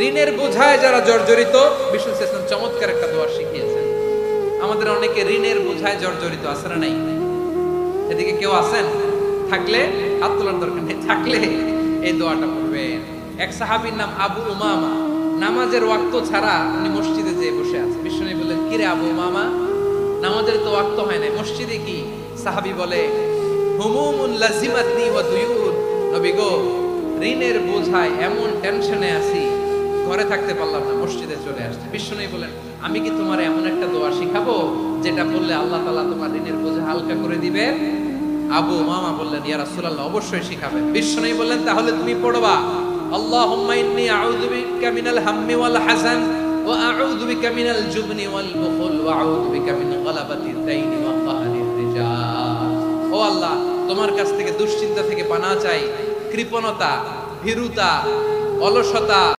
ঋণের বোঝায় যারা জর্জরিত, বিষ্ণু ইসলাম চমৎকার একটা দোয়া শিখিয়েছেন। আমাদের অনেকে ঋণের বোঝায় জর্জরিত, আছে না নাই? এদিকে কেউ আছেন? থাকলে হাত তোলার দরকার নেই, থাকলে এই দোয়াটা পড়বেন। এক সাহাবীর নাম আবু উমামা, নামাজের ওয়াক্ত ছাড়া উনি মসজিদে যেয়ে বসে আছে। বিষ্ণু বললেন, কিরে আবু উমামা, নামাজের তো ওয়াক্ত হয় না, মসজিদে কি? সাহাবী বলে, হুমুমুন লাজিমাতনি ওয়া দুয়ুন, নবী গো, ঋণের বোঝায় এমন টেনশনে আছি, ঘরে থাকতে পারলাম না, মসজিদে চলে আসছে। বিষ্ণু বলেন, আমি কি তোমার এমন একটা দোয়া শিখাবো যেটা বললে আল্লাহ তাআলা তোমার ঋণের বোঝা হালকা করে দিবে? আবু উমামা বললেন, ইয়া রাসূলুল্লাহ, অবশ্যই শিখাবেন। বিষ্ণু বললেন, তাহলে তুমি পড়বা, আল্লাহুম্মা ইন্নী আউযু বিকা মিনাল হাম্মি ওয়াল হাযান ওয়া আউযু বিকা মিনাল জুবনি ওয়াল বুখল ওয়া আউযু বিকা মিন গালাবাতিদ দাইনি ওয়া কাহরির রিজাল। ও আল্লাহ, তোমার কাছ থেকে দুশ্চিন্তা থেকে পানাহ চাই, কৃপণতা, ভীরুতা, অলসতা